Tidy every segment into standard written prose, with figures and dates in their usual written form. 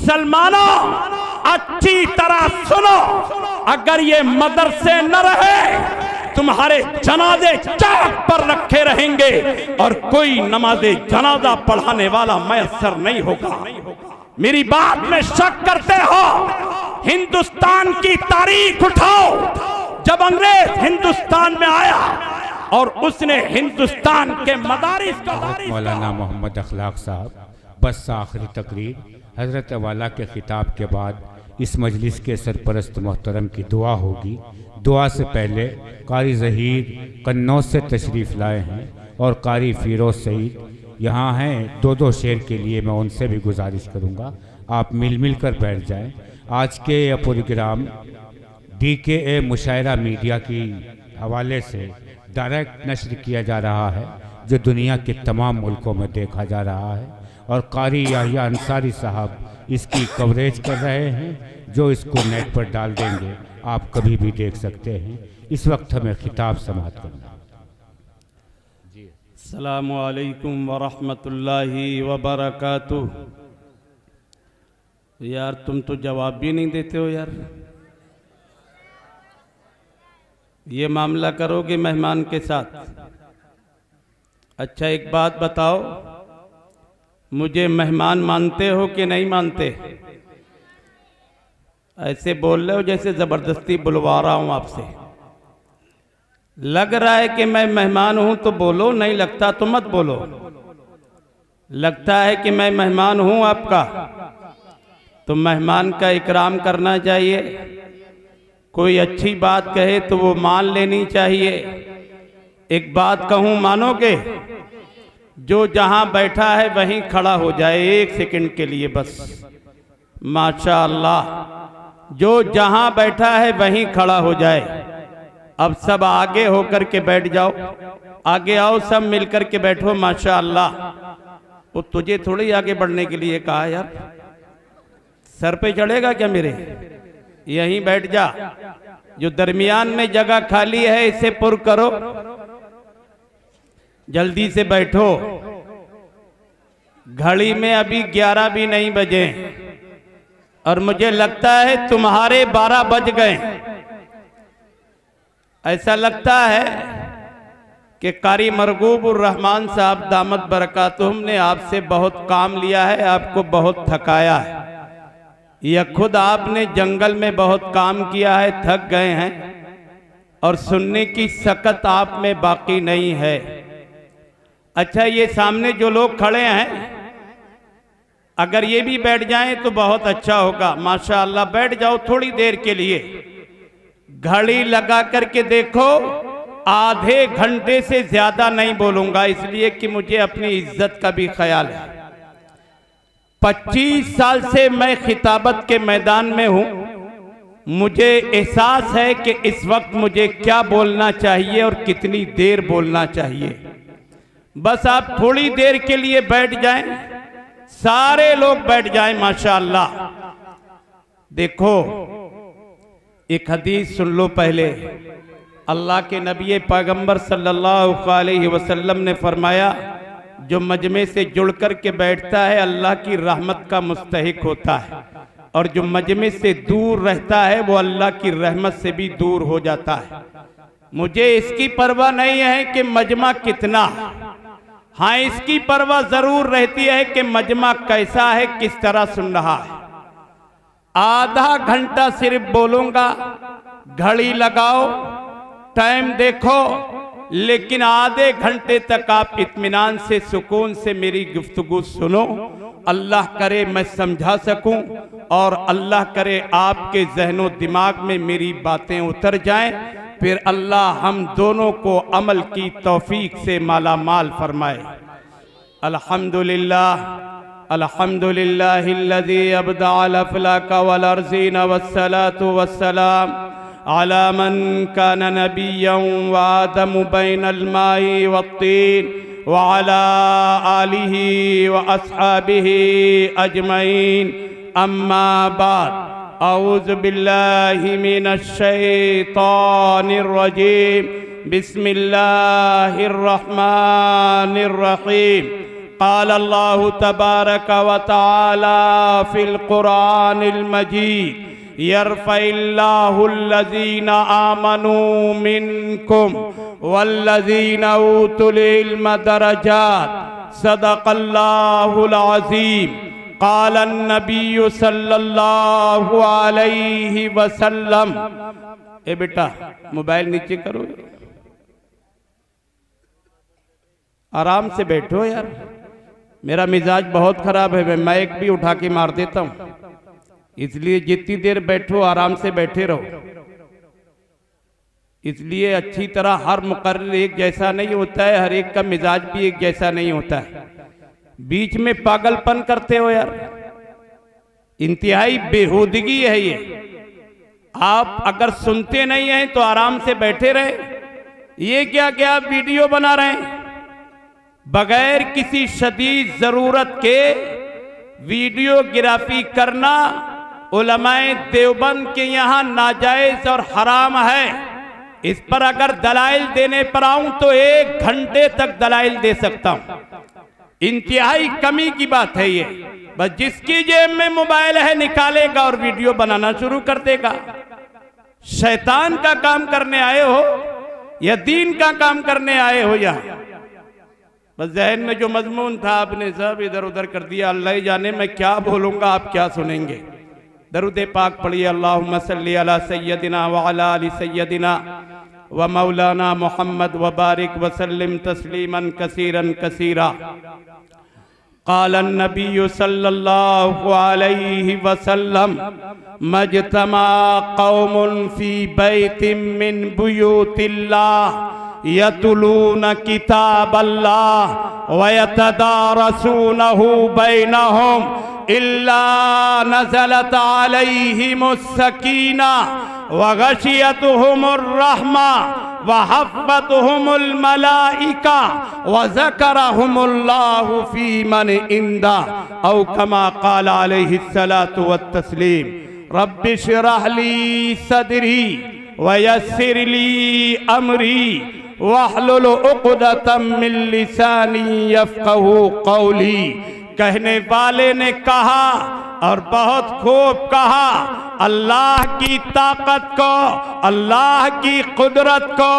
मुसलमानों अच्छी तरह सुनो, अगर ये मदरसे न रहे तुम्हारे जनाजे चौक पर रखे रहेंगे और कोई नमाज़े जनाजा पढ़ाने वाला मैसर नहीं होगा। मेरी बात में शक करते हो? हिंदुस्तान की तारीख उठाओ। जब अंग्रेज हिंदुस्तान में आया और उसने हिंदुस्तान के मदारिस को मौलाना मोहम्मद अखलाक साहब बस आखिरी तकरीर हज़रत वाला के खिताब के बाद इस मजलिस के सरपरस्त मोहतरम की दुआ होगी। दुआ से पहले कारी ज़हीर कन्नौज से तशरीफ़ लाए हैं और कारी फ़िरोज़ सईद यहाँ हैं। दो दो शेर के लिए मैं उनसे भी गुजारिश करूँगा आप मिल कर बैठ जाएं। आज के यह प्रोग्राम DKA मुशायरा मीडिया की हवाले से डायरेक्ट नश्र किया जा रहा है जो दुनिया के तमाम मुल्कों में देखा जा रहा है और कारी याहिया अंसारी साहब इसकी कवरेज कर रहे हैं जो इसको नेट पर डाल देंगे, आप कभी भी देख सकते हैं। इस वक्त हमें खिताब समाप्त करना। अस्सलामु अलैकुम व रहमतुल्लाहि व बरकातुहू। यार तुम तो जवाब भी नहीं देते हो यार। ये मामला करोगे मेहमान के साथ? अच्छा एक बात बताओ, मुझे मेहमान मानते हो कि नहीं मानते? ऐसे बोल रहे हो जैसे जबरदस्ती बुलवा रहा हूं आपसे। लग रहा है कि मैं मेहमान हूं तो बोलो, नहीं लगता तो मत बोलो। लगता है कि मैं मेहमान हूं आपका तो मेहमान का इकराम करना चाहिए। कोई अच्छी बात कहे तो वो मान लेनी चाहिए। एक बात कहूं मानोगे? जो जहां बैठा है वहीं खड़ा हो जाए एक सेकंड के लिए बस। माशाअल्लाह। जो जहां बैठा है वहीं खड़ा हो जाए। अब सब आगे होकर के बैठ जाओ, आगे आओ, सब मिलकर के बैठो। माशाअल्लाह। वो तुझे थोड़ी आगे बढ़ने के लिए कहा यार, सर पे चढ़ेगा क्या मेरे? यहीं बैठ जा। जो दरमियान में जगह खाली है इसे पुर करो, जल्दी से बैठो। घड़ी में अभी 11 भी नहीं बजे और मुझे लगता है तुम्हारे 12 बज गए। ऐसा लगता है कि कारी मरगूबुर रहमान साहब दामत बरकातुहुम ने आपसे बहुत काम लिया है, आपको बहुत थकाया है। या खुद आपने जंगल में बहुत काम किया है, थक गए हैं और सुनने की सकत आप में बाकी नहीं है। अच्छा ये सामने जो लोग खड़े हैं अगर ये भी बैठ जाएं तो बहुत अच्छा होगा। माशाअल्लाह बैठ जाओ थोड़ी देर के लिए। घड़ी लगा करके देखो, आधे घंटे से ज्यादा नहीं बोलूंगा इसलिए कि मुझे अपनी इज्जत का भी ख्याल है। 25 साल से मैं खिताबत के मैदान में हूं। मुझे एहसास है कि इस वक्त मुझे क्या बोलना चाहिए और कितनी देर बोलना चाहिए। बस आप थोड़ी देर के लिए बैठ जाएं, सारे लोग बैठ जाएं। माशाअल्लाह। देखो एक हदीस सुन लो पहले। अल्लाह के नबी पैगंबर सल्लल्लाहु अलैहि वसल्लम ने फरमाया, जो मजमे से जुड़ कर के बैठता है अल्लाह की रहमत का मुस्तहिक होता है और जो मजमे से दूर रहता है वो अल्लाह की रहमत से भी दूर हो जाता है। मुझे इसकी परवाह नहीं है कि मजमा कितना, हाँ इसकी परवाह जरूर रहती है कि मजमा कैसा है, किस तरह सुन रहा है। आधा घंटा सिर्फ बोलूंगा, घड़ी लगाओ, टाइम देखो, लेकिन आधे घंटे तक आप इत्मीनान से सुकून से मेरी गुफ्तगू सुनो। अल्लाह करे मैं समझा सकूं और अल्लाह करे आपके ज़हनो दिमाग में मेरी बातें उतर जाएं, फिर अल्लाह हम दोनों को अमल की तौफीक से माला माल फरमाए। अल्हम्दुलिल्लाह अल्हम्दुलिल्लाहिल्लज़ी अबदअल अफ़लाका वल अर्ज़ीना वस्सलातु वस्सलाम अला मन काना नबिय्यन व आदमु बैनल माई वत्तीन व अला आलिहि व अस्हाबिहि अजमईन। अम्मा बाद, औज़ु बिल्लाहि मिनश शैतानिर रजीम। बिस्मिल्लाहिर रहमानिर रहीम। क़ाल अल्लाहु तबारक व तआला फ़िल क़ुरानिल मजीद यरफ़इल्लाहुल्लज़ीना आमनू मिनकुम वल्लज़ीना ऊतुल इल्म दरजात सदक़ल्लाहुल अज़ीम। क़ाल अन्नबिय्यु सल्लल्लाहु अलैहि वसल्लम। ए बेटा मोबाइल नीचे करो, आराम से बैठो यार, मेरा मिजाज बहुत खराब है, मैं माइक भी उठा के मार देता हूँ, इसलिए जितनी देर बैठो आराम से बैठे रहो। इसलिए अच्छी तरह हर मुकर्रर एक जैसा नहीं होता है, हर एक का मिजाज भी एक जैसा नहीं होता है। बीच में पागलपन करते हो यार, इंतहाई बेहूदगी है ये। आप अगर सुनते नहीं हैं तो आराम से बैठे रहे। ये क्या क्या वीडियो बना रहे हैं बगैर किसी शदीद जरूरत के? वीडियोग्राफी करना उलमाए देवबंद के यहाँ नाजायज और हराम है। इस पर अगर दलाइल देने पर आऊं तो 1 घंटे तक दलाइल दे सकता हूं। इंतहाई कमी की बात है ये। बस जिसकी जेब में मोबाइल है निकालेगा और वीडियो बनाना शुरू कर देगा। शैतान का काम करने आए हो या दीन का काम करने आए हो? यहाँ बस जहन में जो मजमून था आपने सब इधर उधर कर दिया। अल्लाह ही जाने मैं क्या बोलूंगा, आप क्या सुनेंगे। दरूद पाक पढ़िए। अल्लाहुम्मा सल्ली अला सय्यदिना व अला आलि सय्यदिना व मौलाना मुहम्मद व बारिक व सल्लिम तस्लीमन कसीरन कसीरा। क़ाल अन्नबिय्यु सल्लल्लाहु अलैहि वसल्लम मज्तमा कौमुन फी बैतिन मिन बुयूतिल्लाह यतलून किताबल्लाह व यतदारसूनहु बैनहुम इल्ला नज़लत अलैहिमुस सकीना व गशियतहुमुर रहमा व हफ़्फ़तहुमुल मलाइका व ज़करहुमुल्लाहु फी मन इंदा औ कमा क़ाल अलैहिस्सलातु वत्तस्लीम। रब्बि इश्रह ली सदरी व यस्सिर ली अमरी वहलुल उक़दतम मिन लिसानी यफ़क़हू क़ौली। कहने वाले ने कहा और बहुत खूब कहा, अल्लाह की ताकत को, अल्लाह की कुदरत को,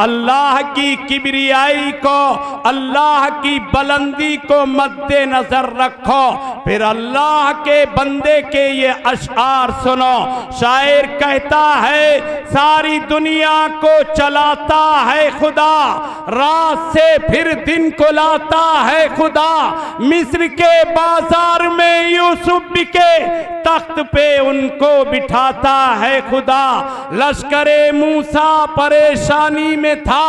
अल्लाह की किबरियाई को, अल्लाह की बुलंदी को मद्देनजर रखो। फिर अल्लाह के बंदे के ये अशआर सुनो। शायर कहता है, सारी दुनिया को चलाता है खुदा, रात से फिर दिन को लाता है खुदा। मिस्र के बाजार में यूसुफ के तख्त पे उनको बिठाता है खुदा। लश्करे मूसा परेशानी में था,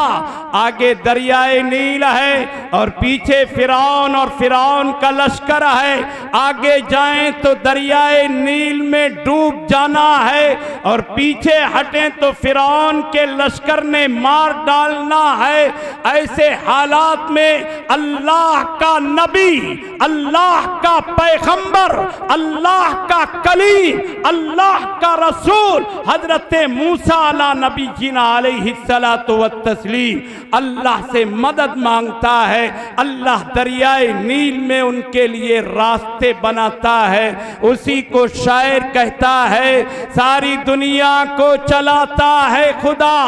आगे दरियाए नील है और पीछे फिरौन और फिरौन का लश्कर है। आगे जाएं तो दरियाए नील में डूब जाना है और पीछे हटें तो फिरौन के लश्कर ने मार डालना है। ऐसे हालात में अल्लाह का नबी, अल्लाह का पैगंबर, अल्लाह का कलीम, अल्लाह का रसूल हजरत मूसा अला नबी जीना अलैहिस्सलातु वत्तस्लीम अल्लाह से मदद मांगता है। अल्लाह दरियाए नील में उनके लिए रास्ते बनाता है। उसी को शायर कहता है, सारी दुनिया को चलाता है खुदा,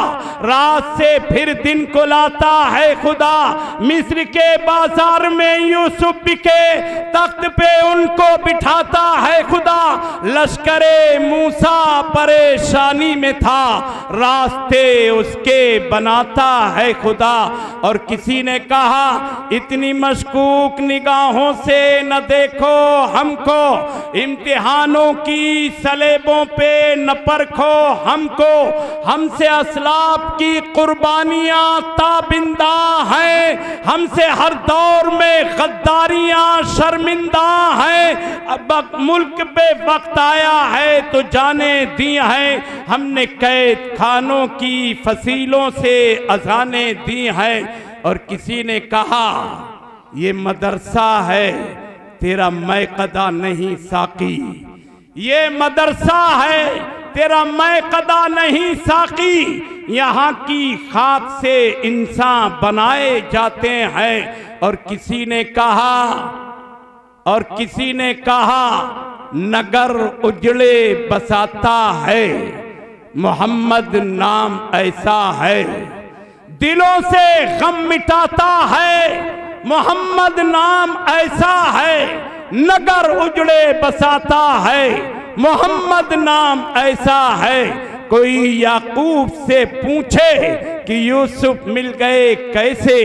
रात से फिर दिन को लाता है खुदा। मिस्र के बाजार में यूसुफ के तख्त पे उनको बिठाता है खुदा। लश्करे मूसा परेशानी में था, रास्ते उसके बनाता है खुदा। और किसी ने कहा, इतनी मशकूक निगाहों से न देखो हमको, इम्तिहानों की सलेबों पे न परखो हमको। हमसे असलाफ की कुर्बानियां ताबिंदा हैं, हमसे हर दौर में गद्दारियां शर्मिंदा हैं। अब मुल्क पे वक्त आया है तो जाने दी हैं, हमने कैद खानों की फसीलों से अजाने दी हैं। और किसी ने कहा, ये मदरसा है तेरा मैक़दा नहीं साकी, ये मदरसा है तेरा मैं कदा नहीं साकी, यहाँ की खाक से इंसान बनाए जाते हैं। और किसी ने कहा नगर उजड़े बसाता है, मोहम्मद नाम ऐसा है, दिलों से गम मिटाता है, मोहम्मद नाम ऐसा है, नगर उजड़े बसाता है, मोहम्मद नाम ऐसा है। कोई याकूब से पूछे कि यूसुफ मिल गए कैसे,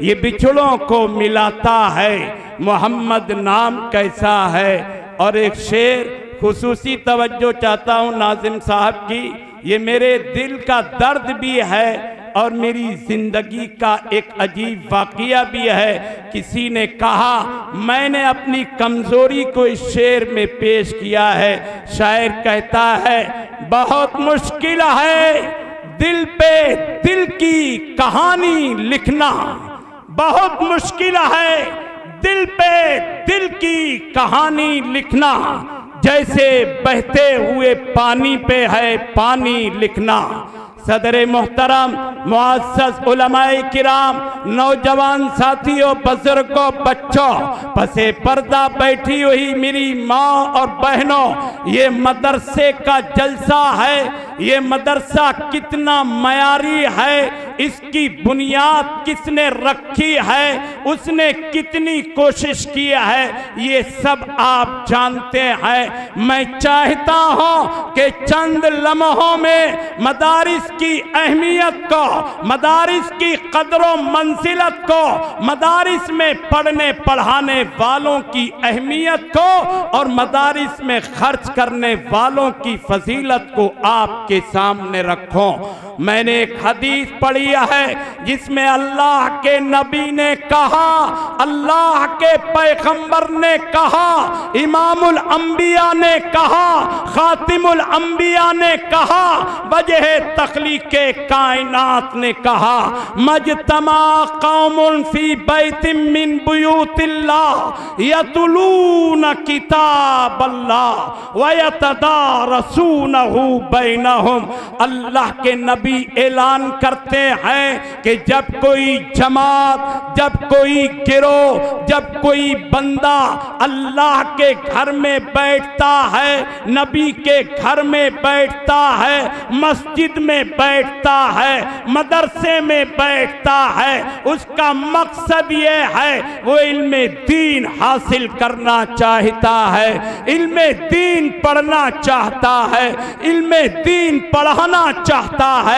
ये बिछड़ों को मिलाता है, मोहम्मद नाम कैसा है। और एक शेर खुसूसी तवज्जो चाहता हूँ नाज़िम साहब की, ये मेरे दिल का दर्द भी है और मेरी जिंदगी का एक अजीब वाक़िया भी है। किसी ने कहा, मैंने अपनी कमज़ोरी को इस शेर में पेश किया है। शायर कहता है बहुत मुश्किल है दिल पे दिल की कहानी लिखना, बहुत मुश्किल है दिल पे दिल की कहानी लिखना, जैसे बहते हुए पानी पे है पानी लिखना। सदर मोहतरम मुअज़्ज़ज़ उलमाए किराम, नौजवान साथियों, बुजुर्गों, बच्चों, पसे पर्दा बैठी हुई मेरी माँ और बहनों, ये मदरसे का जलसा है। ये मदरसा कितना मयारी है, इसकी बुनियाद किसने रखी है, उसने कितनी कोशिश की है, ये सब आप जानते हैं। मैं चाहता हूँ कि चंद लम्हों में मदारिस की अहमियत को, मदारिस की कदरों मंजिलत को, मदारिस में पढ़ने पढ़ाने वालों की अहमियत को और मदारिस में खर्च करने वालों की फजीलत को आपके सामने रखूं। मैंने एक हदीस पढ़ी है जिसमें अल्लाह के नबी ने कहा, अल्लाह के पैगंबर ने कहा, इमामुल अंबिया ने कहा, खातिमुल अंबिया ने कहा, वजह तख्लीके कायनात ने कहा, मजतमा कौमुन फी बैतिम मिन बुयूतिल्लाह यतलून किताबल्लाह व यतदारसूनहु बैनहुम। अल्लाह के नबी ऐलान करते हैं कि जब कोई जमात, जब कोई गिरोह, जब कोई बंदा अल्लाह के घर में बैठता है, नबी के घर में बैठता है, मस्जिद में बैठता है, मदरसे में बैठता है, उसका मकसद ये है वो इल्मे दीन हासिल करना चाहता है, इल्मे दीन पढ़ना चाहता है, इल्मे दीन पढ़ाना चाहता है।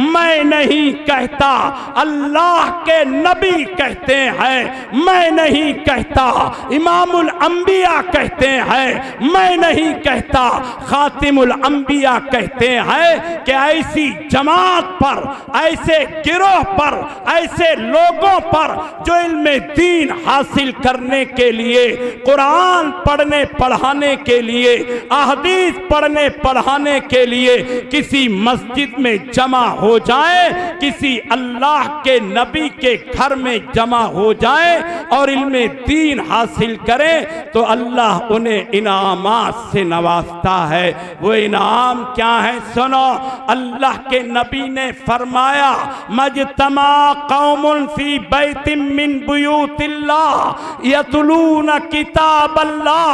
मैं नहीं कहता, अल्लाह के नबी कहते हैं, मैं नहीं कहता, इमामुल अंबिया कहते हैं, मैं नहीं कहता, खातिमुल अंबिया कहते हैं कि ऐसी जमात पर, ऐसे गिरोह पर, ऐसे लोगों पर जो इल्मे दीन हासिल करने के लिए, कुरान पढ़ने पढ़ाने के लिए, अहदीस पढ़ने पढ़ाने के लिए किसी मस्जिद में जमा हो जाए, किसी अल्लाह के नबी के घर में जमा हो जाए और इल्मे दीन हासिल करें तो अल्लाह उन्हें इनामात से नवाजता है। वो इनाम क्या है सुनो, अल्लाह के नबी ने फरमाया, मजतमा कौमुन फी बैतिम मिन बुयूतिल्लाह यतलून किताबल्लाह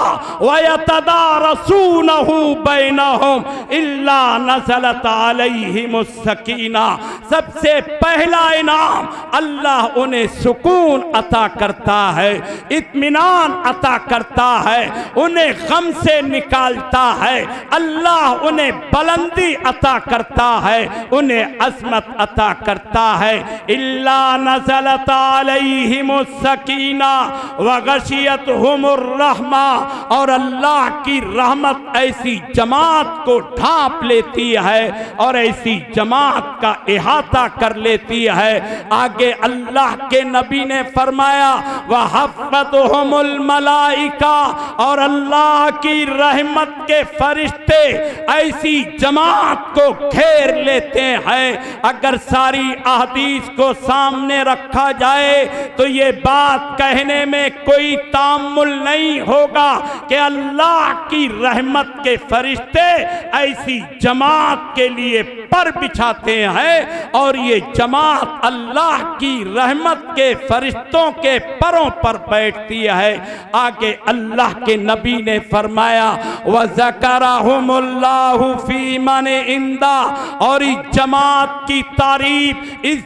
व यतदारसूनहु बैनहुम इल्ला नज़लत अलैहिमुस सकीना। सबसे पहला इनाम अल्लाह उन्हें सुकून अता करता है, इत्मीनान अता करता है, उन्हें गम से निकालता है, अल्लाह उन्हें बुलंदी अता करता है, उन्हें अज़मत अता करता है। इल्ला नज़लत अलैहिमुस सकीना व गशियतहुमुर रहमा, और अल्लाह की रहमत ऐसी जमात को ढांप लेती देती है और ऐसी जमात का इहाता कर लेती है। आगे अल्लाह के नबी ने फरमाया वह हफ़्फ़तहुमुल मलाइका, और अल्लाह की रहमत के फरिश्ते ऐसी जमात को घेर लेते हैं। अगर सारी अहदीस को सामने रखा जाए तो ये बात कहने में कोई तामुल नहीं होगा कि अल्लाह की रहमत के फरिश्ते ऐसी जमात के लिए पर बिछाते हैं और ये जमात अल्लाह की रहमत के फरिश्तों के परों पर बैठती है। आगे अल्लाह के नबी ने फरमाया व ज़करहुमुल्लाहु फी मन इंदा, और इस जमात की तारीफ, इस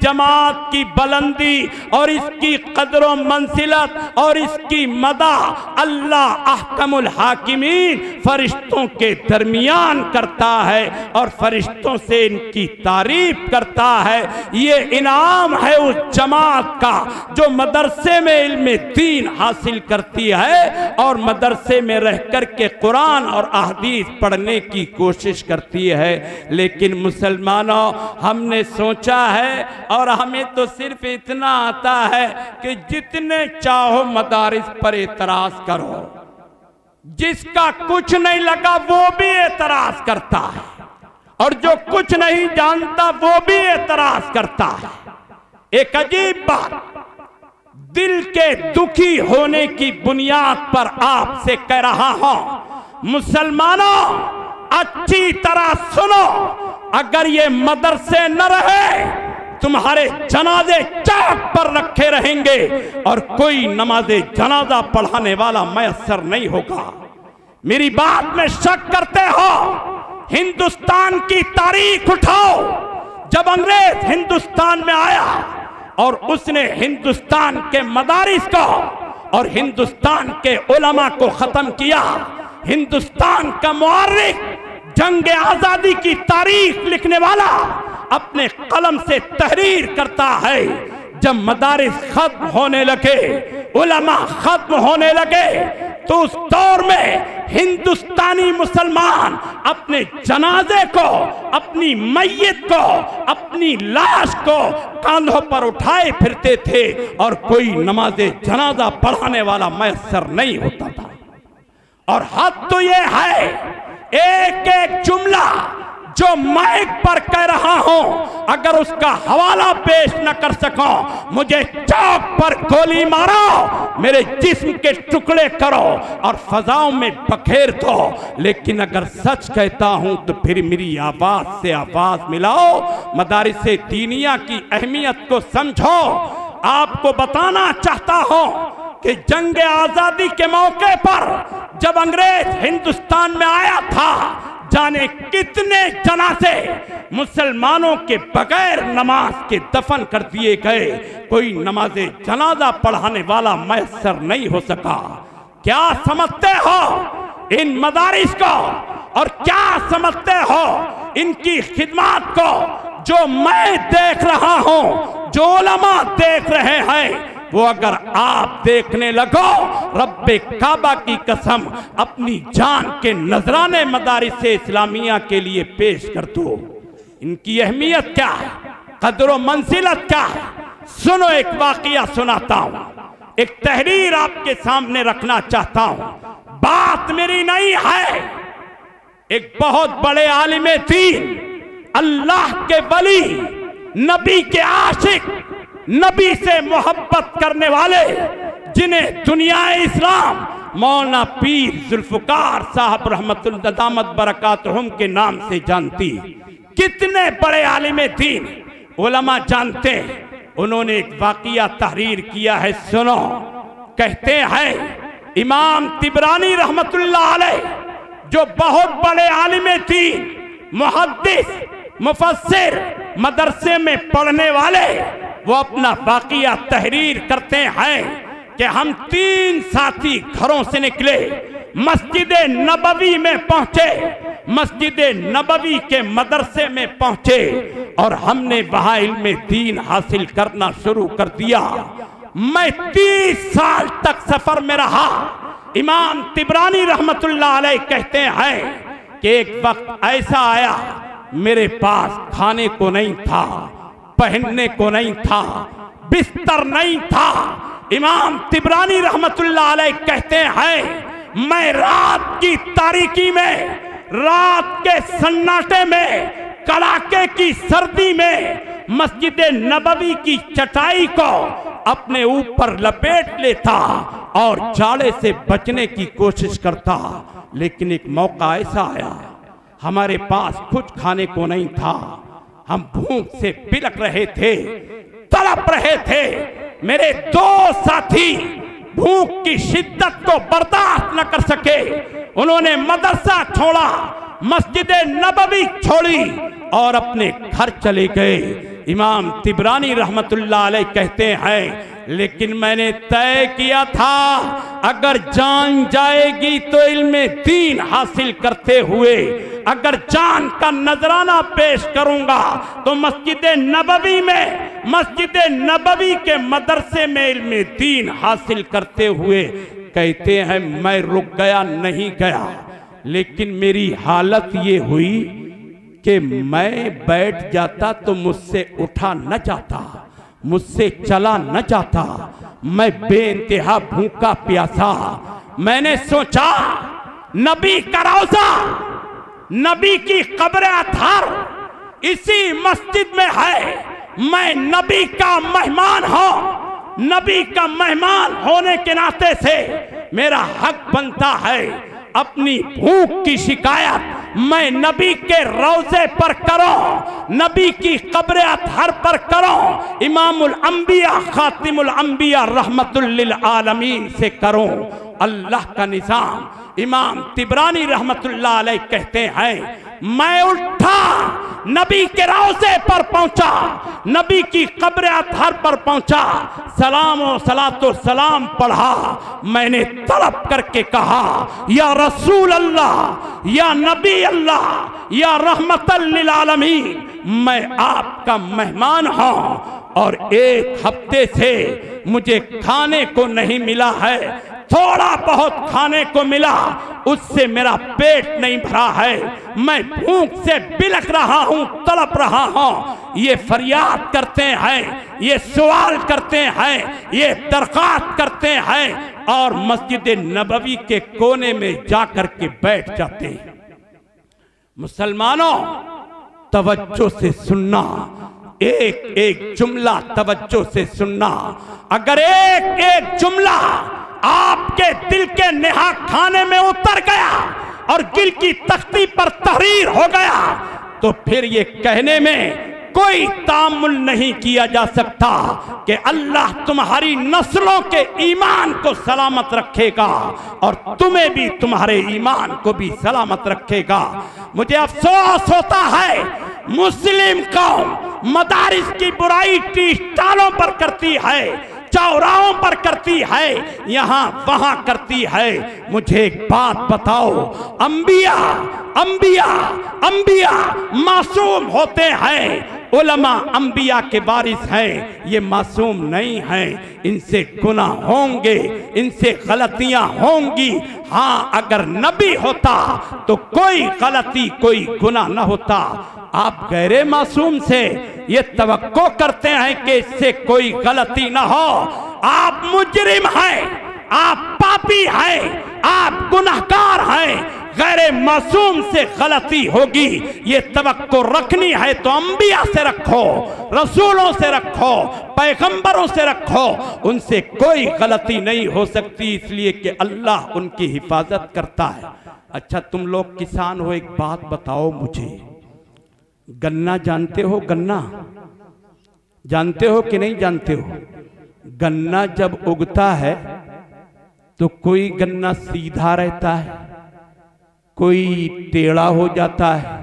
जमात की बुलंदी और इसकी कदर व मंसिलत और इसकी मदाह अल्लाह अहकमुल हाकिमीन फरिश्तों के दरमियान करता है और फरिश्तों से इनकी तारीफ करता है। ये इनाम है उस जमात का जो मदरसे में इल्म दीन हासिल करती है और मदरसे में रह कर के कुरान और अहदीस पढ़ने की कोशिश करती है। लेकिन मुसलमानों, हमने सोचा है और हमें तो सिर्फ इतना आता है कि जितने चाहो मदारिस पर एतराज करो, जिसका कुछ नहीं लगा वो भी एतराज करता है और जो कुछ नहीं जानता वो भी एतराज करता है। एक अजीब बात, दिल के दुखी होने की बुनियाद पर आपसे कह रहा हूं, मुसलमानों अच्छी तरह सुनो, अगर ये मदरसे न रहे तुम्हारे जनाजे चौक पर रखे रहेंगे और कोई नमाजे जनाजा पढ़ाने वाला मैसर नहीं होगा। मेरी बात में शक करते हो? हिंदुस्तान की तारीख उठाओ। जब अंग्रेज हिंदुस्तान में आया और उसने हिंदुस्तान के मदारिस को और हिंदुस्तान के उलमा को खत्म किया, हिंदुस्तान का मुअर्रिख, जंग आजादी की तारीख लिखने वाला अपने कलम से तहरीर करता है। जब मदारिस खत्म होने लगे, उलमा खत्म होने लगे, तो उस दौर में हिंदुस्तानी मुसलमान अपने जनाजे को, अपनी मैयत को, अपनी लाश को कांधों पर उठाए फिरते थे और कोई नमाजे जनाजा पढ़ाने वाला मैसर नहीं होता था। और हद तो ये है, एक एक जुमला जो माइक पर कह रहा हूं, अगर उसका हवाला पेश न कर सको, मुझे चौक पर गोली मारो, मेरे जिस्म के टुकड़े करो और फजाओं में बखेर दो, लेकिन अगर सच कहता हूं तो फिर मेरी आवाज से आवाज मिलाओ। मदारिसे दीनिया की अहमियत को समझो। आपको बताना चाहता हूं कि जंग आजादी के मौके पर जब अंग्रेज हिंदुस्तान में आया था, जाने कितने जनाजे मुसलमानों के बगैर नमाज के दफन कर दिए गए। कोई नमाजे जनाजा पढ़ाने वाला मैसर नहीं हो सका। क्या समझते हो इन मदारिस को और क्या समझते हो इनकी खिदमत को? जो मैं देख रहा हूं, जो उलमा देख रहे हैं, वो अगर आप देखने लगो, रब्बे काबा की कसम अपनी जान के नजराने मदारिस इस्लामिया के लिए पेश कर दो। इनकी अहमियत क्या है, कदर व मंजिलत क्या है? सुनो, एक वाकया सुनाता हूं, एक तहरीर आपके सामने रखना चाहता हूं। बात मेरी नहीं है, एक बहुत बड़े आलिम दीन, अल्लाह के वली, नबी के आशिक, नबी से मोहब्बत करने वाले, जिन्हें दुनिया इस्लाम मौलाना पीर जुल्फकार साहब रहमतुल्लाह दामत बरकातहुम के नाम से जानती। कितने बड़े आलिम दीन, उलमा जानते हैं। उन्होंने एक वाकया तहरीर किया है, सुनो। कहते हैं इमाम तिबरानी रहमतुल्लाह अलैह, जो बहुत बड़े आलिम दीन, मुहद्दिस, मुफस्सिर, मदरसे में पढ़ने वाले, वो अपना वाकया तहरीर करते हैं कि हम 3 साथी घरों से निकले, मस्जिद नबवी में पहुंचे, मस्जिद नबवी के मदरसे में पहुंचे और हमने वहां इल्म दीन हासिल करना शुरू कर दिया। मैं 30 साल तक सफर में रहा। इमाम तिबरानी रहमतुल्लाह अलैह कहते हैं कि एक वक्त ऐसा आया मेरे पास खाने को नहीं था, पहनने को नहीं था, बिस्तर नहीं था। इमाम तिबरानी रहमतुल्लाह अलैह कहते हैं मैं रात की तारीकी में, रात के सन्नाटे में, कड़ाके की सर्दी में मस्जिद नबवी की चटाई को अपने ऊपर लपेट लेता और जाड़े से बचने की कोशिश करता। लेकिन एक मौका ऐसा आया हमारे पास कुछ खाने को नहीं था, हम भूख से बिलख रहे थे, तड़प रहे थे। मेरे दो साथी भूख की शिद्दत को बर्दाश्त न कर सके, उन्होंने मदरसा छोड़ा, मस्जिद नबवी छोड़ी और अपने घर चले गए। इमाम तिबरानी रहमतुल्लाह अलैह कहते हैं लेकिन मैंने तय किया था अगर जान जाएगी तो इल्मे दीन हासिल करते हुए, अगर जान का नजराना पेश करूंगा तो मस्जिद नबवी में, मस्जिद नबवी के मदरसे में इल्मे दीन हासिल करते हुए। कहते हैं मैं रुक गया, नहीं गया, लेकिन मेरी हालत ये हुई कि मैं बैठ जाता तो मुझसे उठा न जाता, मुझसे चला न जाता। मैं बेइंतहा भूखा प्यासा। मैंने सोचा नबी का रोज़ा, नबी की कब्र अतहर इसी मस्जिद में है। मैं नबी का मेहमान हूं, नबी का मेहमान होने के नाते से मेरा हक बनता है अपनी भूख की शिकायत मैं नबी के रोज़े पर करो, नबी की कब्र अतहर पर करो, इमामुल अंबिया खातिमुल अंबिया रहमतुल लिल आलमीन से करो। अल्लाह का निज़ाम। इमाम तिबरानी रहमतुल्लाह अलैह कहते हैं मैं उठा, नबी के रोज़े पर पहुंचा, नबी की कब्र अतहर पर पहुंचा, सलाम व सलातो सलाम पढ़ा। मैंने तड़प करके कहा या रसूल अल्लाह, या नबी अल्लाह, या रहमतल लिल आलमीन, मैं आपका मेहमान हूं और एक हफ्ते से मुझे खाने को नहीं मिला है, थोड़ा बहुत खाने को मिला, उससे मेरा पेट नहीं भरा है। मैं भूख से बिलख रहा हूं, तड़प रहा हूं। ये फरियाद करते हैं, ये सवाल करते हैं, ये दरख्वास्त करते हैं और मस्जिद नबवी के कोने में जाकर के बैठ जाते हैं। मुसलमानों तवज्जो से सुनना, एक एक जुमला तवज्जो से सुनना। अगर एक एक जुमला आपके दिल के नेहा खाने में उतर गया और दिल की तख्ती पर तहरीर हो गया तो फिर ये कहने में कोई तामुल नहीं किया जा सकता कि अल्लाह तुम्हारी नस्लों के ईमान को सलामत रखेगा और तुम्हें भी, तुम्हारे ईमान को भी सलामत रखेगा। मुझे अफसोस होता है मुस्लिम कौम मदारिस की बुराई टी स्टालों पर करती है, चौराहों पर करती है, यहाँ वहां करती है। मुझे एक बात बताओ, अंबिया अंबिया अंबिया मासूम होते हैं, उलमा अंबिया के वारिस हैं, ये मासूम नहीं हैं। इनसे गुनाह होंगे, इनसे गलतियां होंगी। हाँ, अगर नबी होता तो कोई गलती, कोई गुनाह न होता। आप गैरे मासूम से ये तवक्को करते हैं कि इससे कोई गलती न हो। आप मुजरिम हैं, आप पापी हैं, आप गुनाहगार हैं। गैरे मासूम से गलती होगी, ये तवक्को रखनी है तो अंबिया से रखो, रसूलों से रखो, पैगंबरों से रखो। उनसे कोई गलती नहीं हो सकती, इसलिए कि अल्लाह उनकी हिफाजत करता है। अच्छा, तुम लोग किसान हो, एक बात बताओ मुझे, गन्ना जानते हो? गन्ना जानते हो कि नहीं जानते हो? गन्ना जब उगता है तो कोई गन्ना सीधा रहता है, कोई टेढ़ा हो जाता है,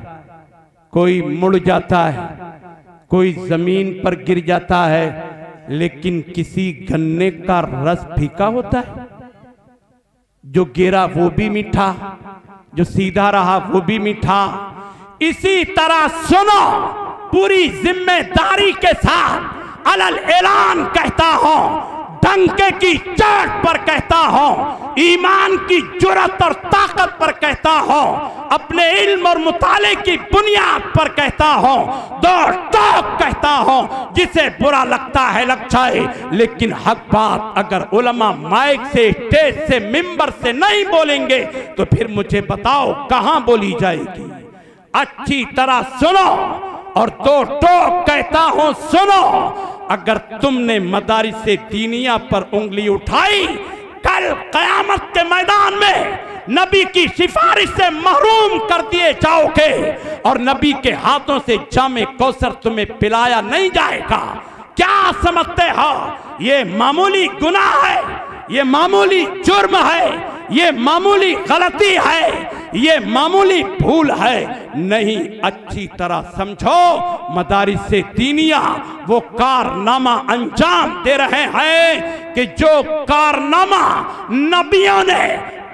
कोई मुड़ जाता है, कोई जमीन पर गिर जाता है। लेकिन किसी गन्ने का रस फीका होता है, जो गिरा वो भी मीठा, जो सीधा रहा वो भी मीठा। इसी तरह सुनो, पूरी जिम्मेदारी के साथ अलल ऐलान कहता हूं, डंके की चोट पर कहता हूं, ईमान की जुर्रत और ताकत पर कहता हूं, अपने इल्म और मुताले की बुनियाद पर कहता हूं, दो टोक कहता हूं, जिसे बुरा लगता है लग जाए, लेकिन हक बात अगर उलमा माइक से, स्टेज से, मिंबर से नहीं बोलेंगे तो फिर मुझे बताओ कहां बोली जाएगी। अच्छी तरह सुनो और दो टोक कहता हूं सुनो। अगर तुमने मदारिस दीनिया पर उंगली उठाई, कल कयामत के मैदान में नबी की सिफारिश से महरूम कर दिए जाओगे और नबी के हाथों से जामे कौसर तुम्हें पिलाया नहीं जाएगा। क्या समझते हो ये मामूली गुनाह है, ये मामूली जुर्म है, ये मामूली गलती है, ये मामूली भूल है? नहीं, अच्छी तरह समझो, मदारिस दीनिया वो कारनामा अंजाम दे रहे हैं कि जो कारनामा नबियों ने,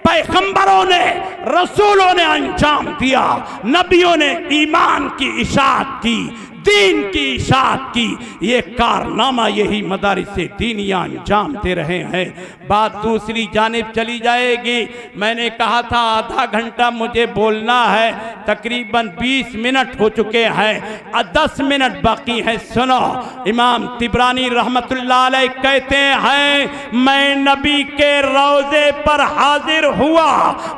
पैगंबरों ने, रसूलों ने अंजाम दिया। नबियों ने ईमान की इशाअत की, दीन की इशाअत की, ये कारनामा यही मदारिस दीनिया अंजाम दे रहे हैं। बात दूसरी जानिब चली जाएगी। मैंने कहा था आधा घंटा मुझे बोलना है, तकरीबन 20 मिनट हो चुके हैं, 10 मिनट बाकी है। सुनो, इमाम तिबरानी रहमतुल्लाह अलैह कहते हैं, मैं नबी के रोजे पर हाजिर हुआ,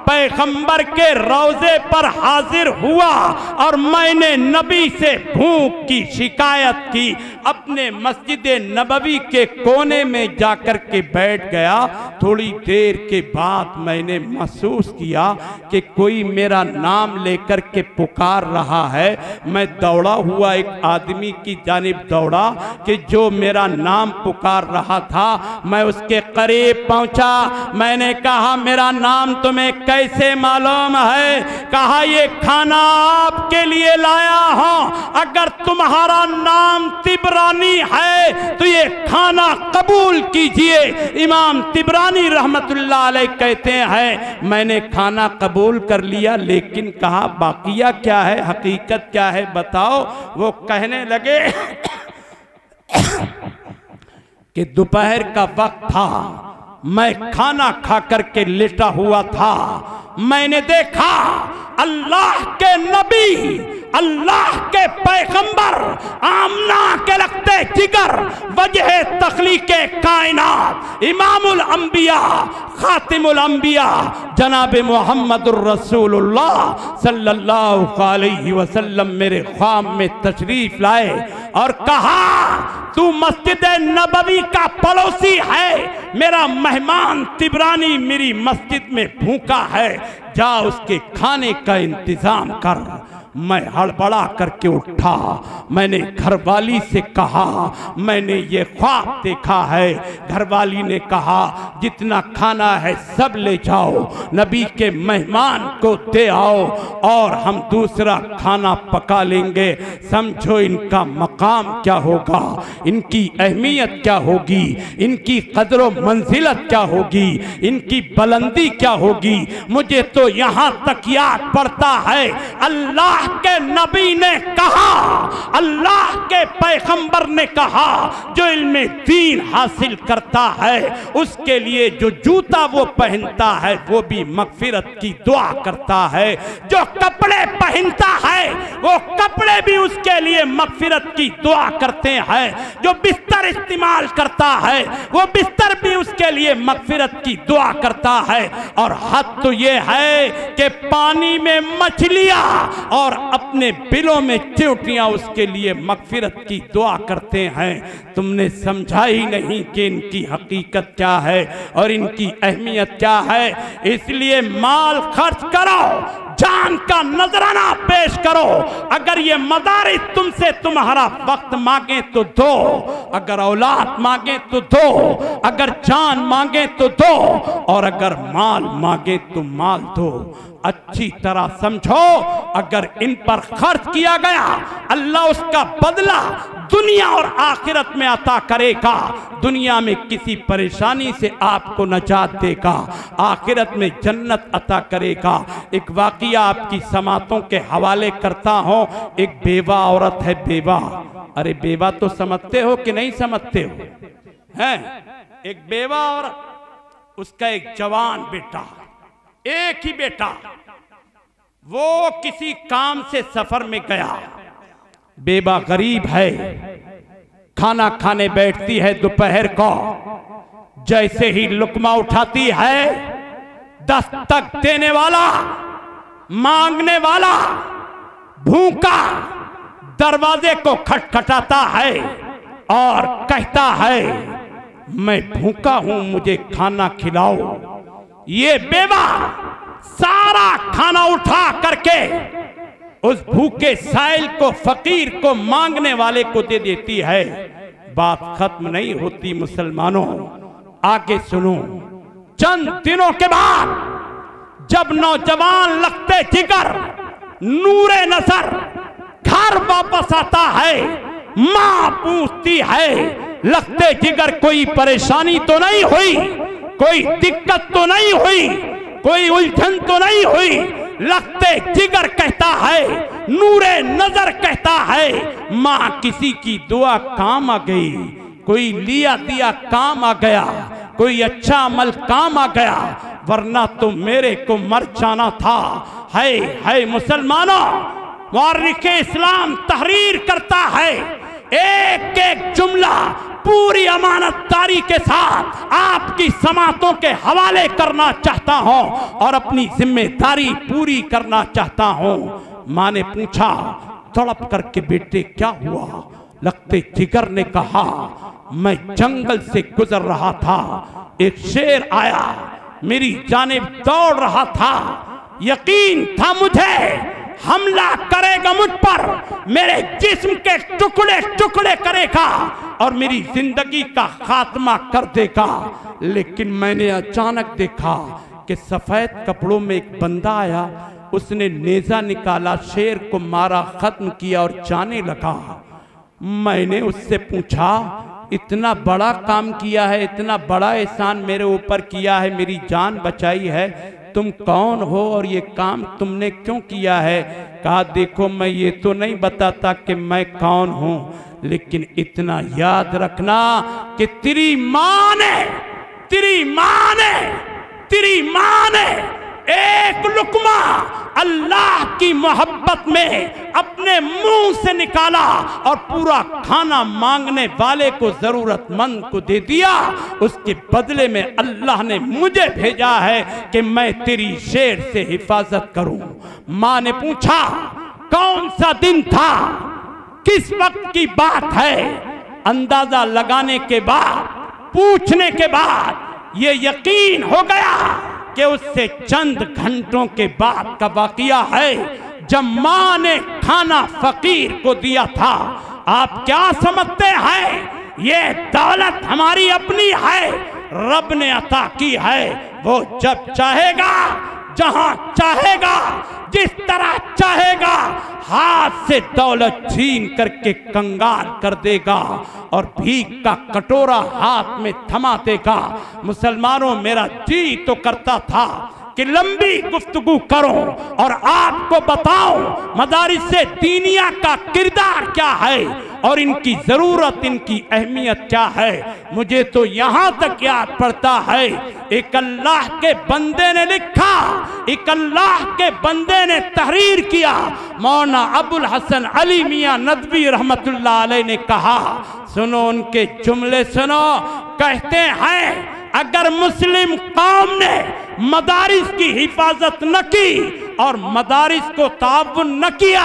पैगंबर के रोजे पर हाजिर हुआ और मैंने नबी से भूख की शिकायत की। अपने मस्जिद नबवी के कोने में जाकर के बैठ गया। थोड़ी देर के बाद मैंने महसूस किया कि कोई मेरा नाम लेकर के पुकार रहा है। मैं दौड़ा हुआ एक आदमी की जानिब दौड़ा कि जो मेरा नाम पुकार रहा था। मैं उसके करीब पहुंचा। मैंने कहा, मेरा नाम तुम्हें कैसे मालूम है? कहा, ये खाना आपके लिए लाया हूं। अगर तुम्हारा नाम तिबरानी है तो ये खाना कबूल कीजिए। इमाम तिबरानी रहमतुल्लाह अलैह कहते हैं, मैंने खाना कबूल कर लिया, लेकिन कहा बाकिया क्या है, हकीकत क्या है बताओ। वो कहने लगे कि दोपहर का वक्त था, मैं खाना खा करके लेटा हुआ था, मैंने देखा अल्लाह के नबी, अल्लाह के पैगंबर, आमना के लगते जिगर, वजह तख्लीके कायनात, इमामुल अंबिया, खातिमुल अंबिया, जनाब मुहम्मदुर रसूलुल्लाह सल्लल्लाहु अलैहि वसल्लम मेरे ख्वाब में तशरीफ लाए और कहा, तू मस्जिद नबवी का पड़ोसी है, मेरा मेहमान तिबरानी मेरी मस्जिद में भूखा है, जा उसके खाने का इंतजाम कर। मैं हड़बड़ा करके उठा। मैंने घरवाली से कहा, मैंने ये ख्वाब देखा है। घरवाली ने कहा, जितना खाना है सब ले जाओ, नबी के मेहमान को दे आओ और हम दूसरा खाना पका लेंगे। समझो इनका मकाम क्या होगा, इनकी अहमियत क्या होगी, इनकी कदर व मंजिलत क्या होगी, इनकी बुलंदी क्या होगी। मुझे तो यहाँ तक याद पड़ता है, अल्लाह के नबी ने कहा, अल्लाह के पैगंबर ने कहा, जो इल्मे दीन हासिल करता है उसके लिए जो जूता वो पहनता है वो भी मगफिरत की दुआ करता है। जो कपड़े पहनता है वो कपड़े भी उसके लिए मगफिरत की दुआ करते हैं। जो बिस्तर इस्तेमाल करता है वो बिस्तर भी उसके लिए मगफिरत की दुआ करता है। और हद तो ये है कि पानी में मछलियां और अपने बिलों में चींटियां उसके लिए मगफिरत की दुआ करते हैं। तुमने समझा ही नहीं कि इनकी हकीकत क्या है और इनकी अहमियत क्या है। इसलिए माल खर्च करो, जान का नजराना पेश करो। अगर ये मदारिस तुमसे तुम्हारा वक्त मांगे तो दो, अगर औलाद मांगे तो दो, अगर जान मांगे तो दो और अगर माल मांगे तो माल दो। अच्छी तरह समझो, अगर इन पर खर्च किया गया अल्लाह उसका बदला दुनिया और आखिरत में अता करेगा। दुनिया में किसी परेशानी से आपको नजात देगा, आखिरत में जन्नत अता करेगा। एक वाक़िया आपकी समातों के हवाले करता हूँ। एक बेवा औरत है, बेवा। अरे बेवा तो समझते हो कि नहीं समझते हो? हैं, एक बेवा औरत, उसका एक जवान बेटा, एक ही बेटा, वो किसी काम से सफर में गया, बेबा गरीब है, खाना खाने बैठती है दोपहर को, जैसे ही लुकमा उठाती है, दस्तक देने वाला, मांगने वाला, भूखा दरवाजे को खटखटाता है और कहता है मैं भूखा हूं, मुझे खाना खिलाओ। ये बेवा सारा खाना उठा करके उस भूखे साइल को, फकीर को, मांगने वाले को दे देती है। बात खत्म नहीं होती मुसलमानों, आगे सुनो। चंद दिनों के बाद जब नौजवान लगते जिगर नूरे नजर घर वापस आता है, मां पूछती है लगते जिगर कोई परेशानी तो नहीं हुई, कोई दिक्कत तो नहीं हुई, कोई उलझन तो नहीं हुई। लगते जिगर कहता है, नूरे नजर कहता है, मां किसी की दुआ काम आ गई, कोई लिया दिया काम आ गया, कोई अच्छा अमल काम आ गया, वरना तो मेरे को मर जाना था। है मुसलमानों, वारिखे इस्लाम तहरीर करता है, एक एक जुमला पूरी अमानतदारी के साथ आपकी समातों के हवाले करना चाहता हूं और अपनी जिम्मेदारी पूरी करना चाहता हूं। मां ने पूछा तड़प करके, बेटे क्या हुआ? लगते जिगर ने कहा मैं जंगल से गुजर रहा था, एक शेर आया, मेरी जानिब दौड़ रहा था, यकीन था मुझे हमला करेगा मुझ पर, मेरे जिस्म के टुकड़े टुकड़े करेगा और मेरी जिंदगी का खात्मा कर देगा। लेकिन मैंने अचानक देखा कि सफेद कपड़ों में एक बंदा आया, उसने नेजा निकाला, शेर को मारा, खत्म किया और जाने लगा। मैंने उससे पूछा इतना बड़ा काम किया है, इतना बड़ा एहसान मेरे ऊपर किया है, मेरी जान बचाई है, तुम कौन हो और ये काम तुमने क्यों किया है? कहा देखो मैं ये तो नहीं बताता कि मैं कौन हूं, लेकिन इतना याद रखना कि तेरी मां ने एक लुकमा अल्लाह की मोहब्बत में अपने मुंह से निकाला और पूरा खाना मांगने वाले को, जरूरतमंद को दे दिया। उसके बदले में अल्लाह ने मुझे भेजा है कि मैं तेरी शेर से हिफाजत करूं। मां ने पूछा कौन सा दिन था, किस वक्त की बात है? अंदाजा लगाने के बाद, पूछने के बाद ये यकीन हो गया कि उससे चंद घंटों के बाद का वाकया है जब मां ने खाना फकीर को दिया था। आप क्या समझते हैं ये दौलत हमारी अपनी है, रब ने अता की है, वो जब चाहेगा, जहां चाहेगा, जिस तरह चाहेगा हाथ से दौलत छीन करके कंगाल कर देगा और भीख का कटोरा हाथ में थमा देगा। मुसलमानों, मेरा जी तो करता था कि लंबी गुफ्तगू करूं और आपको बताऊं मदारिस से दीनिया का किरदार क्या है और इनकी जरूरत, इनकी अहमियत क्या है। मुझे तो यहां तक याद पड़ता है, एक अल्लाह के बंदे ने लिखा, एक अल्लाह के बंदे ने तहरीर किया, मौलाना अबुल हसन अली मियां नदवी रहमतुल्लाह अलैह ने कहा, सुनो उनके जुमले सुनो। कहते हैं अगर मुस्लिम कौम ने मदारिस की हिफाजत न की और मदारिस को ताउन न किया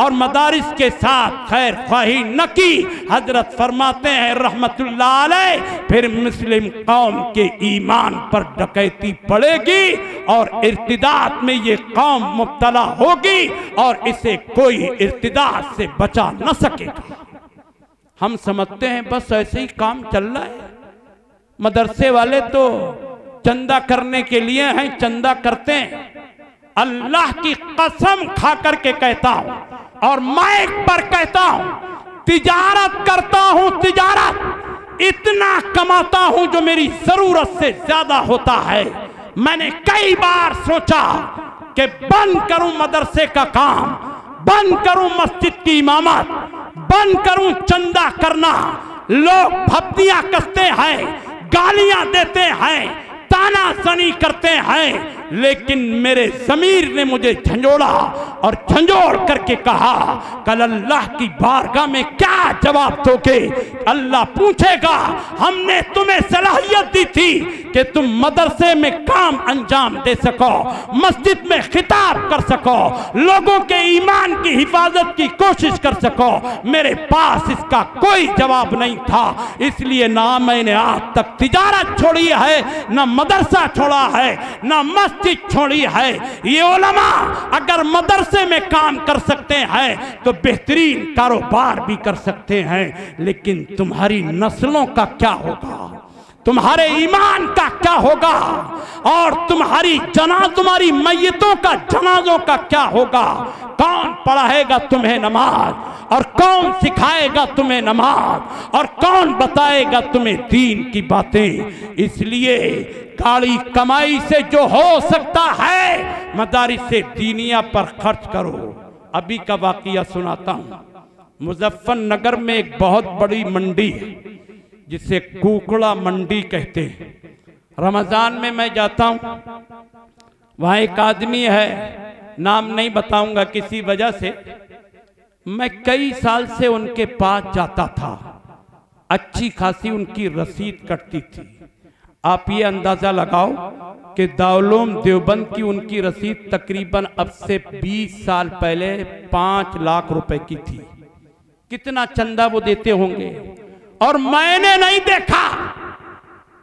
और मदारिस के साथ खैर ख्वाही न की, हजरत फरमाते हैं रहमतुल्लाह अलैह, फिर मुस्लिम कौम के ईमान पर डकैती पड़ेगी और इर्तिदाद में ये कौम मुब्तला होगी और इसे कोई इर्तिदाद से बचा न सकेगा। हम समझते हैं बस ऐसे ही काम चल रहा है, मदरसे वाले तो चंदा करने के लिए हैं, चंदा करते हैं। अल्लाह की कसम खा करके कहता हूं और माइक पर कहता हूं, तिजारत करता हूं, तिजारत इतना कमाता हूं जो मेरी जरूरत से ज्यादा होता है। मैंने कई बार सोचा कि बंद करूं मदरसे का काम, बंद करूं मस्जिद की इमामत, बंद करूं चंदा करना। लोग फब्तियां कसते हैं, गालियां देते हैं, तानाशानी करते हैं, लेकिन मेरे ज़मीर ने मुझे झंझोड़ा और झंझोड़ करके कहा कल अल्लाह की बारगाह में क्या जवाब दोगे। अल्लाह पूछेगा हमने तुम्हें सलाहियत दी थी कि तुम मदरसे में काम अंजाम दे सको, मस्जिद में खिताब कर सको, लोगों के ईमान की हिफाजत की कोशिश कर सको। मेरे पास इसका कोई जवाब नहीं था, इसलिए ना मैंने आज तक तिजारत छोड़ी है, ना मदरसा छोड़ा है, ना मस्जिद छोड़ी है। ये उलमा अगर मदरसे में काम कर सकते हैं तो बेहतरीन कारोबार भी कर सकते हैं, लेकिन तुम्हारी नस्लों का क्या होगा, तुम्हारे ईमान का क्या होगा, और तुम्हारी मैयतों का जनाजों का क्या होगा। कौन पढ़ाएगा तुम्हें नमाज, और कौन सिखाएगा तुम्हें नमाज, और कौन बताएगा तुम्हें दीन की बातें। इसलिए काली कमाई से जो हो सकता है मदारिस से दीनिया पर खर्च करो। अभी का वाकया सुनाता हूँ। मुजफ्फरनगर में एक बहुत बड़ी मंडी है जिसे कुकड़ा मंडी कहते हैं। रमजान में मैं जाता हूँ, वहाँ एक आदमी है, नाम नहीं बताऊंगा किसी वजह से, मैं कई साल से उनके पास जाता था। अच्छी खासी उनकी रसीद कटती थी। आप ये अंदाजा लगाओ कि दारुल देवबंद की उनकी रसीद तकरीबन अब से 20 साल पहले 5 लाख रुपए की थी। कितना चंदा वो देते होंगे। और मैंने नहीं देखा,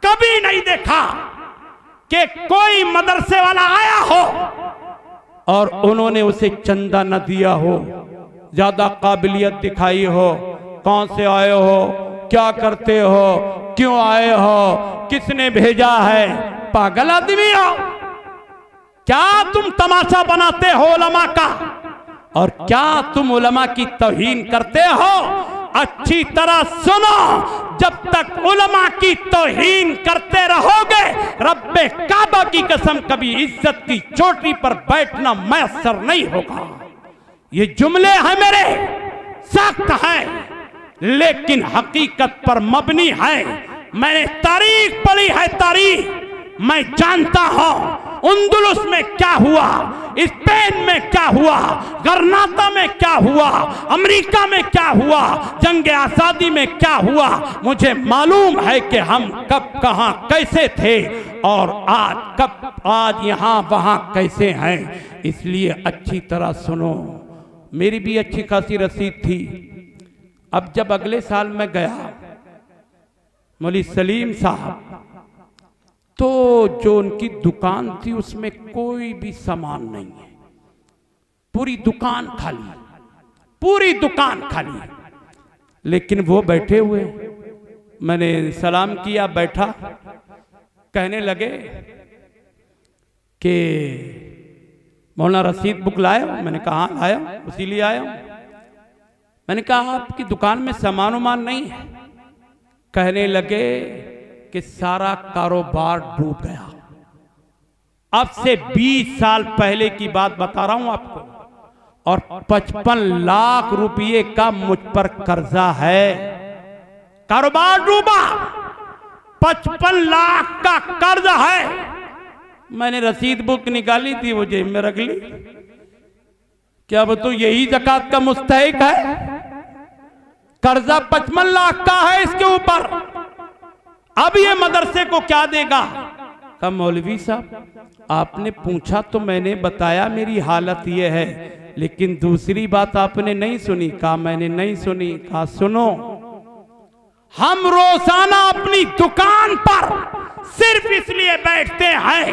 कभी नहीं देखा कि कोई मदरसे वाला आया हो और उन्होंने उसे चंदा न दिया हो, ज्यादा काबिलियत दिखाई हो। कौन से आए हो, क्या करते हो, क्यों आए हो, किसने भेजा है। पागल आदमी हो क्या तुम? तमाशा बनाते हो उलमा का, और क्या तुम उलमा की तौहीन करते हो? अच्छी तरह सुनो, जब तक उलमा की तौहीन करते रहोगे रब्बे काबा की कसम कभी इज्जत की चोटी पर बैठना मैसर नहीं होगा। ये जुमले हैं मेरे, सख्त हैं, लेकिन हकीकत पर मबनी है। मैंने तारीख पढ़ी है, तारीख मैं जानता हूं। अंदलुस में क्या हुआ, स्पेन में क्या हुआ, गरनाता में क्या हुआ, अमेरिका में क्या हुआ, जंग आजादी में क्या हुआ। मुझे मालूम है कि हम कब कहां कैसे थे और आज यहां वहां कैसे हैं। इसलिए अच्छी तरह सुनो। मेरी भी अच्छी खासी रसीद थी। अब जब अगले साल मैं गया, मौलवी सलीम साहब, तो जो उनकी दुकान थी उसमें कोई भी सामान नहीं है, पूरी दुकान खाली, पूरी दुकान खाली। लेकिन वो बैठे हुए, मैंने सलाम किया, बैठा, कहने लगे कि मौलाना रसीद बुक लाए? मैंने कहा लाया, उसी लिए आया। मैंने कहा आपकी दुकान में सामान उमान नहीं है? कहने लगे कि सारा कारोबार डूब गया। अब से 20 साल पहले की बात बता रहा हूं आपको, और 55 लाख रुपए का मुझ पर कर्जा है। कारोबार डूबा, 55 लाख का कर्ज है। मैंने रसीद बुक निकाली थी, वो जेब में रख ली। क्या वो तो यही ज़कात का मुस्तहिक है? कर्जा 55 लाख का है इसके ऊपर। अब ये मदरसे को क्या देगा? कहा मौलवी साहब आपने पूछा तो मैंने बताया मेरी हालत ये है, लेकिन दूसरी बात आपने नहीं सुनी। कहा मैंने नहीं सुनी। कहा सुनो, हम रोजाना अपनी दुकान पर सिर्फ इसलिए बैठते हैं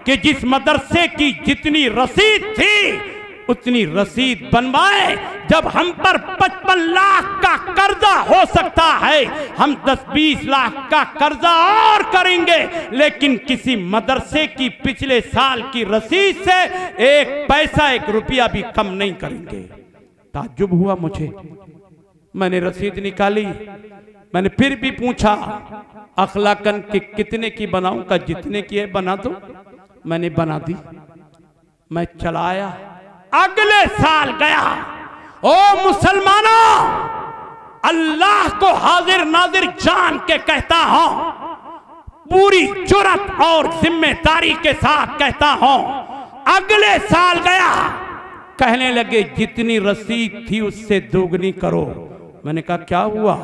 कि जिस मदरसे की जितनी रसीद थी उतनी रसीद बनवाए। जब हम पर 55 लाख का कर्जा हो सकता है, हम 10-20 लाख का कर्जा और करेंगे, लेकिन किसी मदरसे की पिछले साल की रसीद से 1 पैसा 1 रुपया भी कम नहीं करेंगे। ताज्जुब हुआ मुझे। मैंने रसीद निकाली, मैंने फिर भी पूछा अखलाकन कि कितने की बनाऊं? का जितने की है बना दो। मैंने बना दी, मैं चला आया। अगले साल गया। ओ मुसलमानों, अल्लाह को हाजिर नाजिर जान के कहता हूं, पूरी जुर्रत और जिम्मेदारी के साथ कहता हूं, अगले साल गया, कहने लगे जितनी रसीद थी उससे दोगुनी करो। मैंने कहा क्या हुआ?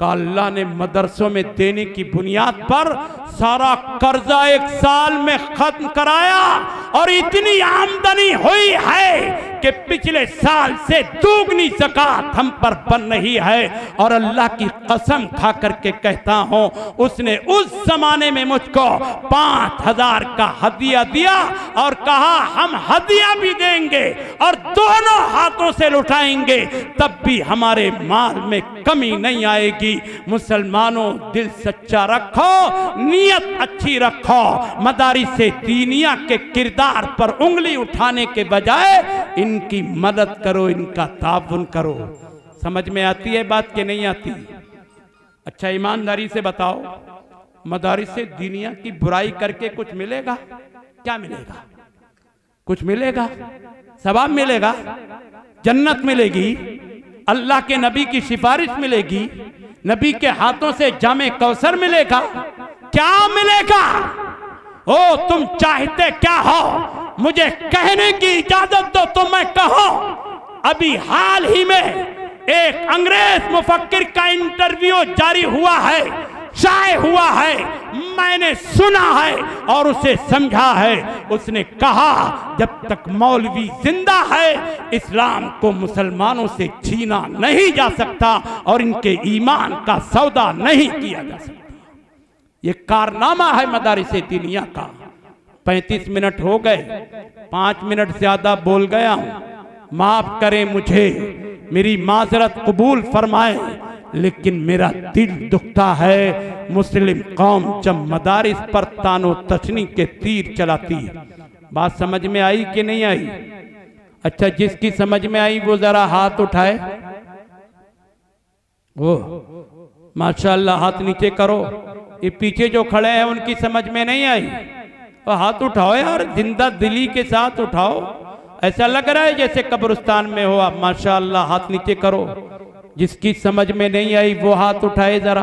का अल्लाह ने मदरसों में देने की बुनियाद पर सारा कर्जा 1 साल में खत्म कराया और इतनी आमदनी हुई है कि पिछले साल से दोगुनी ज़कात हम पर बन रही है। और अल्लाह की कसम खा करके कहता हूं, उसने उस जमाने में मुझको 5000 का हदिया दिया और कहा हम हदिया भी देंगे और दोनों हाथों से लुटाएंगे, तब भी हमारे माल में कमी नहीं आएगी। मुसलमानों दिल सच्चा रखो, नीयत अच्छी रखो, मदारिस दीनिया के किरदार पर उंगली उठाने के बजाय इनकी मदद करो, इनका ताउन करो। समझ में आती है बात कि नहीं आती? अच्छा ईमानदारी से बताओ, मदारिस दीनिया की बुराई करके कुछ मिलेगा? क्या मिलेगा? कुछ मिलेगा? सवाब मिलेगा? जन्नत मिलेगी? अल्लाह के नबी की सिफारिश मिलेगी? नबी के हाथों से जामे कौसर मिलेगा? क्या मिलेगा? ओ तुम चाहते क्या हो? मुझे कहने की इजाजत दो तो मैं कहूं। अभी हाल ही में एक अंग्रेज मुफक्किर का इंटरव्यू जारी हुआ है, शाये हुआ है, मैंने सुना है और उसे समझा है। उसने कहा जब तक मौलवी जिंदा है इस्लाम को मुसलमानों से छीना नहीं जा सकता और इनके ईमान का सौदा नहीं किया जा सकता। ये कारनामा है मदारिस दीनिया का। 35 मिनट हो गए, 5 मिनट ज्यादा बोल गया हूं, माफ करें मुझे, मेरी माजरत कबूल फरमाए, लेकिन मेरा दिल दुखता है मुस्लिम कौम जब मदारिस पर तानो तशनी के तीर चलाती है। बात समझ में आई कि नहीं आई? अच्छा जिसकी समझ में आई वो जरा हाथ उठाए। वो माशाअल्लाह हाथ नीचे करो। ये पीछे जो खड़े हैं उनकी समझ में नहीं आई तो हाथ उठाओ यार, जिंदा दिली के साथ उठाओ। ऐसा लग रहा है जैसे कब्रिस्तान में हो आप। माशाअल्लाह हाथ नीचे करो। जिसकी समझ में नहीं आई वो हाथ उठाए जरा।